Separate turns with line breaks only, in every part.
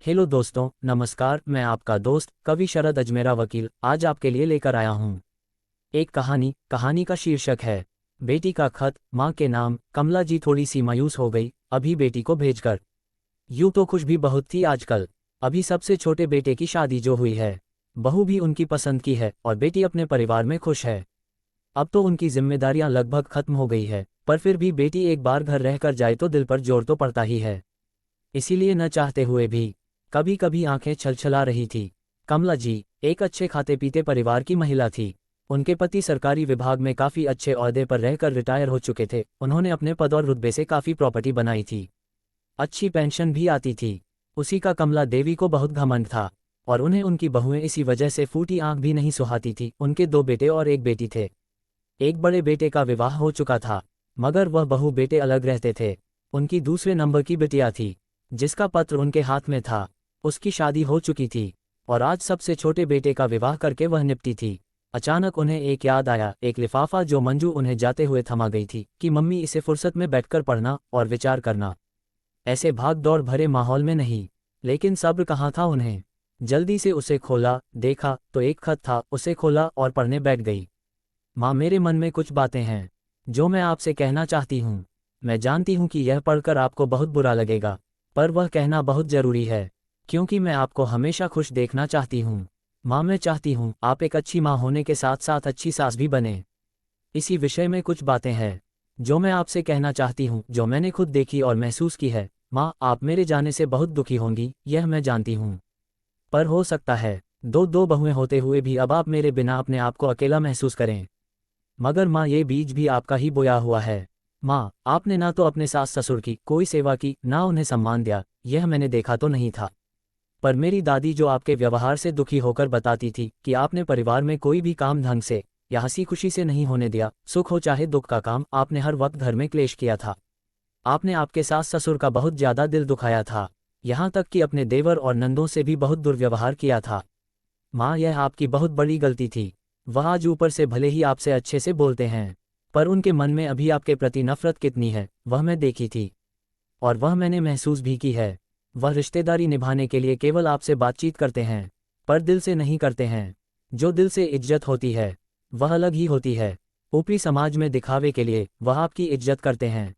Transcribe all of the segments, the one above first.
Hello दोस्तों, नमस्कार। मैं आपका दोस्त कवि शरद अजमेरा वकील आज आपके लिए लेकर आया हूँ एक कहानी का शीर्षक है बेटी का खत। माँ के नाम। कमला जी थोड़ी सी मायूस हो गई अभी बेटी को भेजकर। यूं तो खुश भी बहुत थी आजकल। अभी सबसे छोटे बेटे की शादी जो हुई है, बहू भी उनकी पसंद की है और बेटी अपने परिवार में खुश है। अब तो उनकी जिम्मेदारियां लगभग खत्म हो गई है, पर फिर भी बेटी एक बार घर रहकर जाए तो दिल पर जोर तो पड़ता ही है। इसीलिए न चाहते हुए भी कभी कभी आंखें छलछला रही थी। कमला जी एक अच्छे खाते पीते परिवार की महिला थी। उनके पति सरकारी विभाग में काफी अच्छे ओहदे पर रहकर रिटायर हो चुके थे। उन्होंने अपने पद और रुतबे से काफी प्रॉपर्टी बनाई थी, अच्छी पेंशन भी आती थी। उसी का कमला देवी को बहुत घमंड था और उन्हें उनकी बहुएं इसी वजह से फूटी आंख भी नहीं सुहाती थी। उनके 2 बेटे और एक बेटी थे। एक बड़े बेटे का विवाह हो चुका था, मगर वह बहू बेटे अलग रहते थे। उनकी दूसरे नंबर की बिटिया थी, जिसका पत्र उनके हाथ में था। उसकी शादी हो चुकी थी और आज सबसे छोटे बेटे का विवाह करके वह निपटी थी। अचानक उन्हें एक याद आया, एक लिफाफा जो मंजू उन्हें जाते हुए थमा गई थी कि मम्मी इसे फुर्सत में बैठकर पढ़ना और विचार करना, ऐसे भाग दौड़ भरे माहौल में नहीं। लेकिन सब्र कहाँ था उन्हें। जल्दी से उसे खोला, देखा तो एक खत था। उसे खोला और पढ़ने बैठ गई। माँ, मेरे मन में कुछ बातें हैं जो मैं आपसे कहना चाहती हूँ। मैं जानती हूँ कि यह पढ़कर आपको बहुत बुरा लगेगा, पर वह कहना बहुत जरूरी है, क्योंकि मैं आपको हमेशा खुश देखना चाहती हूँ। माँ, मैं चाहती हूँ आप एक अच्छी माँ होने के साथ साथ अच्छी सास भी बने। इसी विषय में कुछ बातें हैं जो मैं आपसे कहना चाहती हूँ, जो मैंने खुद देखी और महसूस की है। माँ, आप मेरे जाने से बहुत दुखी होंगी, यह मैं जानती हूँ। पर हो सकता है दो बहुएं होते हुए भी अब आप मेरे बिना अपने आप को अकेला महसूस करें। मगर माँ, ये बीज भी आपका ही बोया हुआ है। माँ, आपने ना तो अपने सास ससुर की कोई सेवा की, ना उन्हें सम्मान दिया। यह मैंने देखा तो नहीं था, पर मेरी दादी जो आपके व्यवहार से दुखी होकर बताती थी कि आपने परिवार में कोई भी काम ढंग से या हंसी खुशी से नहीं होने दिया। सुख हो चाहे दुख का काम, आपने हर वक्त घर में क्लेश किया था। आपने आपके सास ससुर का बहुत ज्यादा दिल दुखाया था, यहाँ तक कि अपने देवर और नंदों से भी बहुत दुर्व्यवहार किया था। माँ, यह आपकी बहुत बड़ी गलती थी। वह आज ऊपर से भले ही आपसे अच्छे से बोलते हैं, पर उनके मन में अभी आपके प्रति नफरत कितनी है वह मैं देखी थी, और वह मैंने महसूस भी की है। वह रिश्तेदारी निभाने के लिए केवल आपसे बातचीत करते हैं, पर दिल से नहीं करते हैं। जो दिल से इज्जत होती है वह अलग ही होती है। ऊपरी समाज में दिखावे के लिए वह आपकी इज्जत करते हैं।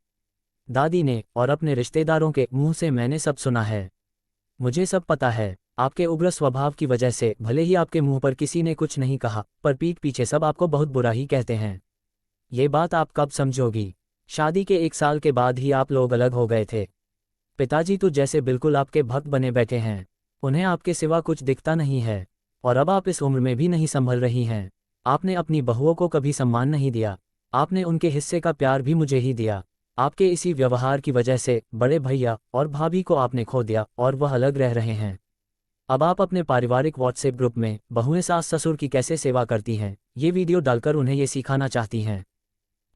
दादी ने और अपने रिश्तेदारों के मुंह से मैंने सब सुना है। मुझे सब पता है। आपके उग्र स्वभाव की वजह से भले ही आपके मुंह पर किसी ने कुछ नहीं कहा, पर पीठ पीछे सब आपको बहुत बुरा ही कहते हैं। ये बात आप कब समझोगी? शादी के 1 साल के बाद ही आप लोग अलग हो गए थे। पिताजी तो जैसे बिल्कुल आपके भक्त बने बैठे हैं, उन्हें आपके सिवा कुछ दिखता नहीं है। और अब आप इस उम्र में भी नहीं संभल रही हैं। आपने अपनी बहुओं को कभी सम्मान नहीं दिया। आपने उनके हिस्से का प्यार भी मुझे ही दिया। आपके इसी व्यवहार की वजह से बड़े भैया और भाभी को आपने खो दिया और वह अलग रह रहे हैं। अब आप अपने पारिवारिक व्हाट्सएप ग्रुप में बहुएं सास ससुर की कैसे सेवा करती हैं, ये वीडियो डालकर उन्हें ये सिखाना चाहती हैं।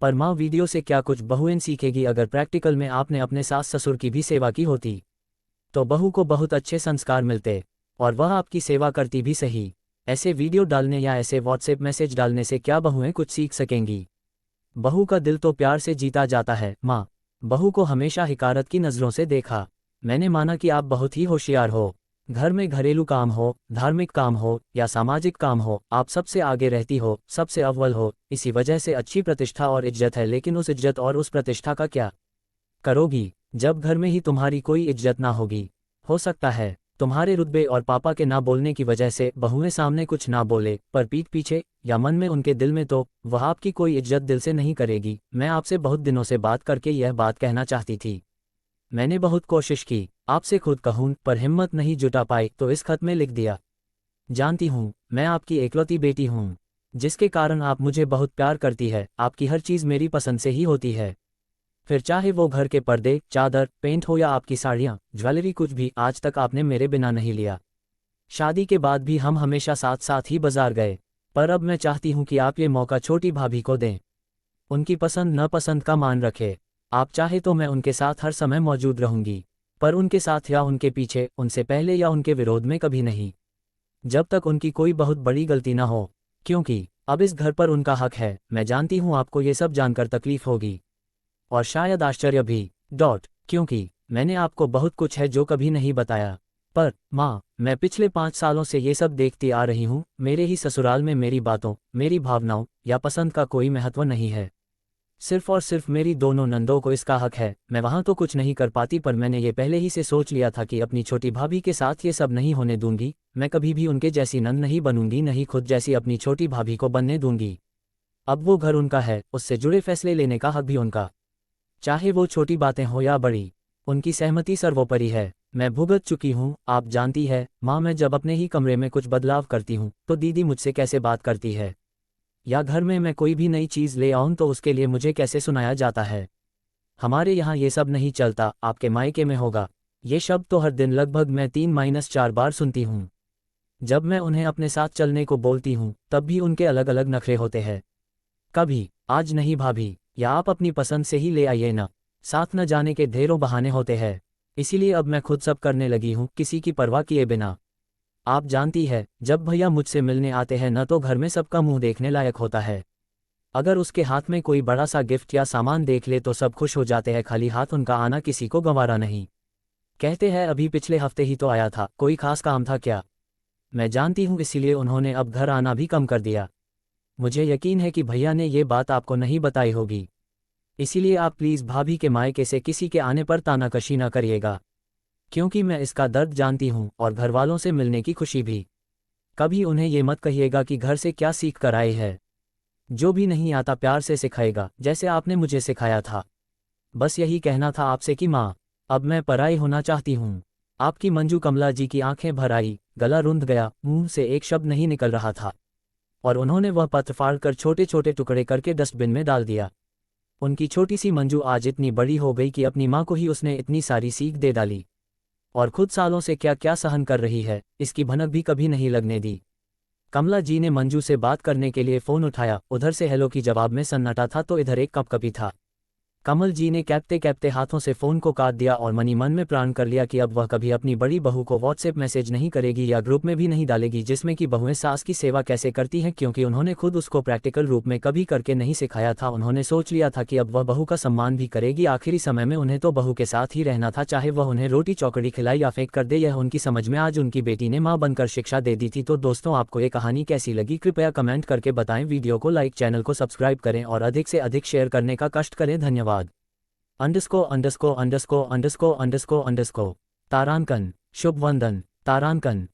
पर माँ, वीडियो से क्या कुछ बहुएं सीखेगी? अगर प्रैक्टिकल में आपने अपने सास ससुर की भी सेवा की होती तो बहू को बहुत अच्छे संस्कार मिलते और वह आपकी सेवा करती भी सही। ऐसे वीडियो डालने या ऐसे व्हाट्सएप मैसेज डालने से क्या बहुएं कुछ सीख सकेंगी? बहू का दिल तो प्यार से जीता जाता है। माँ, बहू को हमेशा हिकारत की नज़रों से देखा। मैंने माना कि आप बहुत ही होशियार हो। घर में घरेलू काम हो, धार्मिक काम हो या सामाजिक काम हो, आप सबसे आगे रहती हो, सबसे अव्वल हो। इसी वजह से अच्छी प्रतिष्ठा और इज्जत है। लेकिन उस इज्जत और उस प्रतिष्ठा का क्या करोगी जब घर में ही तुम्हारी कोई इज्जत ना होगी? हो सकता है तुम्हारे रुतबे और पापा के ना बोलने की वजह से बहुएं सामने कुछ ना बोले, पर पीठ पीछे या मन में उनके दिल में तो वह आपकी कोई इज्जत दिल से नहीं करेगी। मैं आपसे बहुत दिनों से बात करके यह बात कहना चाहती थी। मैंने बहुत कोशिश की आपसे खुद कहूँ, पर हिम्मत नहीं जुटा पाई तो इस खत में लिख दिया। जानती हूँ मैं आपकी एकलौती बेटी हूँ, जिसके कारण आप मुझे बहुत प्यार करती है। आपकी हर चीज़ मेरी पसंद से ही होती है, फिर चाहे वो घर के पर्दे, चादर, पेंट हो या आपकी साड़ियाँ, ज्वेलरी, कुछ भी आज तक आपने मेरे बिना नहीं लिया। शादी के बाद भी हम हमेशा साथ साथ ही बाजार गए, पर अब मैं चाहती हूँ कि आप ये मौका छोटी भाभी को दें। उनकी पसंद नापसंद का मान रखे। आप चाहे तो मैं उनके साथ हर समय मौजूद रहूंगी, पर उनके साथ या उनके पीछे, उनसे पहले या उनके विरोध में कभी नहीं, जब तक उनकी कोई बहुत बड़ी गलती ना हो, क्योंकि अब इस घर पर उनका हक है। मैं जानती हूँ आपको ये सब जानकर तकलीफ होगी और शायद आश्चर्य भी, क्योंकि मैंने आपको बहुत कुछ है जो कभी नहीं बताया। पर माँ, मैं पिछले 5 सालों से ये सब देखती आ रही हूँ, मेरे ही ससुराल में मेरी बातों, मेरी भावनाओं या पसंद का कोई महत्व नहीं है। सिर्फ और सिर्फ मेरी दोनों नंदों को इसका हक है। मैं वहाँ तो कुछ नहीं कर पाती, पर मैंने ये पहले ही से सोच लिया था कि अपनी छोटी भाभी के साथ ये सब नहीं होने दूंगी। मैं कभी भी उनके जैसी नंद नहीं बनूंगी, नहीं खुद जैसी अपनी छोटी भाभी को बनने दूंगी। अब वो घर उनका है, उससे जुड़े फैसले लेने का हक भी उनका, चाहे वो छोटी बातें हो या बड़ी। उनकी सहमति सर्वोपरि है। मैं भुगत चुकी हूँ, आप जानती है माँ, मैं जब अपने ही कमरे में कुछ बदलाव करती हूँ तो दीदी मुझसे कैसे बात करती है, या घर में मैं कोई भी नई चीज़ ले आऊँ तो उसके लिए मुझे कैसे सुनाया जाता है। हमारे यहाँ ये सब नहीं चलता, आपके मायके में होगा। ये शब्द तो हर दिन लगभग मैं 3-4 बार सुनती हूँ। जब मैं उन्हें अपने साथ चलने को बोलती हूँ तब भी उनके अलग अलग नखरे होते हैं। कभी आज नहीं भाभी, या आप अपनी पसंद से ही ले आइए ना, साथ न जाने के ढेरों बहाने होते हैं। इसीलिए अब मैं खुद सब करने लगी हूँ, किसी की परवाह किए बिना। आप जानती है, जब भैया मुझसे मिलने आते हैं न तो घर में सबका मुंह देखने लायक होता है। अगर उसके हाथ में कोई बड़ा सा गिफ्ट या सामान देख ले तो सब खुश हो जाते हैं, खाली हाथ उनका आना किसी को गंवारा नहीं। कहते हैं अभी पिछले हफ्ते ही तो आया था, कोई खास काम था क्या। मैं जानती हूँ, इसीलिए उन्होंने अब घर आना भी कम कर दिया। मुझे यकीन है कि भैया ने ये बात आपको नहीं बताई होगी, इसीलिए आप प्लीज़ भाभी के मायके से किसी के आने पर तानाकशी ना करिएगा, क्योंकि मैं इसका दर्द जानती हूँ और घर वालों से मिलने की खुशी भी। कभी उन्हें ये मत कहिएगा कि घर से क्या सीख कर आए हैं। जो भी नहीं आता प्यार से सिखाएगा, जैसे आपने मुझे सिखाया था। बस यही कहना था आपसे कि माँ, अब मैं पराई होना चाहती हूँ। आपकी मंजू। कमला जी की आंखें भर आई, गला रुंध गया, मुंह से एक शब्द नहीं निकल रहा था, और उन्होंने वह पत्र फाड़कर छोटे छोटे टुकड़े करके डस्टबिन में डाल दिया। उनकी छोटी सी मंजू आज इतनी बड़ी हो गई कि अपनी माँ को ही उसने इतनी सारी सीख दे डाली, और खुद सालों से क्या क्या सहन कर रही है, इसकी भनक भी कभी नहीं लगने दी। कमला जी ने मंजू से बात करने के लिए फ़ोन उठाया। उधर से हेलो की जवाब में सन्नाटा था तो इधर एक कपकपी था। कमल जी ने कैपते कैपते हाथों से फ़ोन को काट दिया और मनी मन में प्रण कर लिया कि अब वह कभी अपनी बड़ी बहू को व्हाट्सएप मैसेज नहीं करेगी या ग्रुप में भी नहीं डालेगी जिसमें कि बहुएं सास की सेवा कैसे करती हैं, क्योंकि उन्होंने खुद उसको प्रैक्टिकल रूप में कभी करके नहीं सिखाया था। उन्होंने सोच लिया था कि अब वह बहू का सम्मान भी करेगी। आखिरी समय में उन्हें तो बहू के साथ ही रहना था, चाहे वह उन्हें रोटी चौकड़ी खिलाई या फेंक कर दे। यह उनकी समझ में आज उनकी बेटी ने माँ बनकर शिक्षा दे दी थी। तो दोस्तों, आपको ये कहानी कैसी लगी कृपया कमेंट करके बताएं। वीडियो को लाइक, चैनल को सब्सक्राइब करें और अधिक से अधिक शेयर करने का कष्ट करें। धन्यवाद। __________ तारांकन। शुभ वंदन। तारांकन।